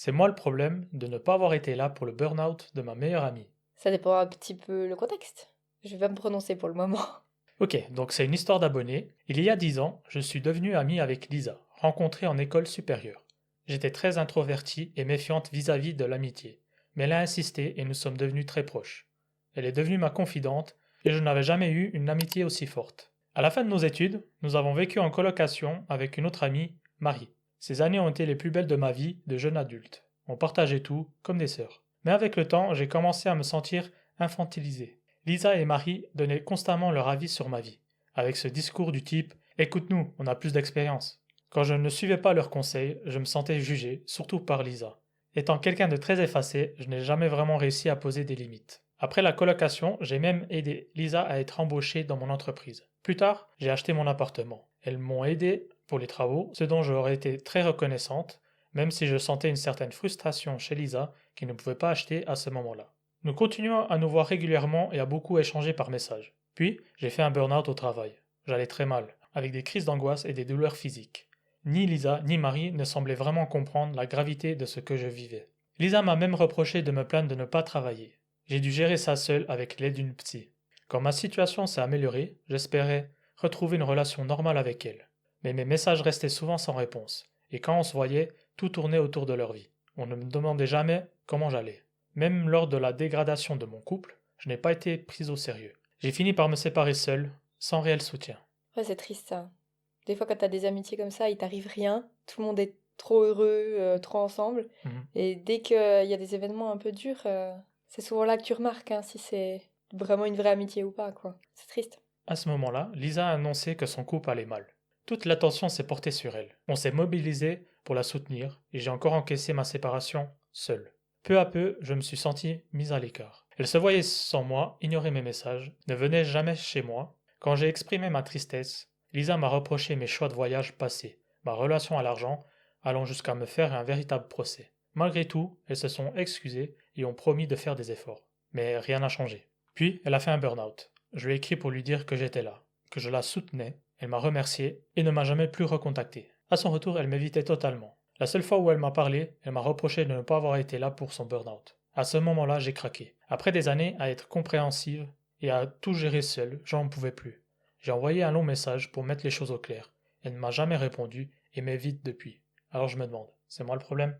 C'est moi le problème de ne pas avoir été là pour le burn-out de ma meilleure amie. Ça dépend un petit peu le contexte. Je vais pas me prononcer pour le moment. Ok, donc c'est une histoire d'abonnés. Il y a 10 ans, je suis devenu ami avec Lisa, rencontrée en école supérieure. J'étais très introvertie et méfiante vis-à-vis de l'amitié, mais elle a insisté et nous sommes devenus très proches. Elle est devenue ma confidente et je n'avais jamais eu une amitié aussi forte. À la fin de nos études, nous avons vécu en colocation avec une autre amie, Marie. Ces années ont été les plus belles de ma vie de jeune adulte. On partageait tout, comme des sœurs. Mais avec le temps, j'ai commencé à me sentir infantilisé. Lisa et Marie donnaient constamment leur avis sur ma vie, avec ce discours du type écoute-nous, on a plus d'expérience. Quand je ne suivais pas leurs conseils, je me sentais jugé, surtout par Lisa. Étant quelqu'un de très effacé, je n'ai jamais vraiment réussi à poser des limites. Après la colocation, j'ai même aidé Lisa à être embauchée dans mon entreprise. Plus tard, j'ai acheté mon appartement. Elles m'ont aidé pour les travaux, ce dont j'aurais été très reconnaissante, même si je sentais une certaine frustration chez Lisa qui ne pouvait pas acheter à ce moment-là. Nous continuons à nous voir régulièrement et à beaucoup échanger par message. Puis, j'ai fait un burn-out au travail. J'allais très mal, avec des crises d'angoisse et des douleurs physiques. Ni Lisa ni Marie ne semblaient vraiment comprendre la gravité de ce que je vivais. Lisa m'a même reproché de me plaindre de ne pas travailler. J'ai dû gérer ça seul avec l'aide d'une psy. Quand ma situation s'est améliorée, j'espérais retrouver une relation normale avec elle. Mais mes messages restaient souvent sans réponse. Et quand on se voyait, tout tournait autour de leur vie. On ne me demandait jamais comment j'allais. Même lors de la dégradation de mon couple, je n'ai pas été prise au sérieux. J'ai fini par me séparer seul, sans réel soutien. Ouais, c'est triste ça. Des fois, quand t'as des amitiés comme ça, il t'arrive rien. Tout le monde est trop heureux, trop ensemble. Mhm. Et dès qu'il y a des événements un peu durs, c'est souvent là que tu remarques hein, si c'est vraiment une vraie amitié ou pas, quoi. C'est triste. À ce moment-là, Lisa a annoncé que son couple allait mal. Toute l'attention s'est portée sur elle. On s'est mobilisé pour la soutenir et j'ai encore encaissé ma séparation seul. Peu à peu, je me suis senti mise à l'écart. Elle se voyait sans moi, ignorait mes messages, ne venait jamais chez moi. Quand j'ai exprimé ma tristesse, Lisa m'a reproché mes choix de voyage passés, ma relation à l'argent, allant jusqu'à me faire un véritable procès. Malgré tout, elles se sont excusées et ont promis de faire des efforts. Mais rien n'a changé. Puis, elle a fait un burn-out. Je lui ai écrit pour lui dire que j'étais là, que je la soutenais. Elle m'a remercié et ne m'a jamais plus recontacté. À son retour, elle m'évitait totalement. La seule fois où elle m'a parlé, elle m'a reproché de ne pas avoir été là pour son burn-out. À ce moment-là, j'ai craqué. Après des années à être compréhensive et à tout gérer seule, j'en pouvais plus. J'ai envoyé un long message pour mettre les choses au clair. Elle ne m'a jamais répondu et m'évite depuis. Alors je me demande, c'est moi le problème?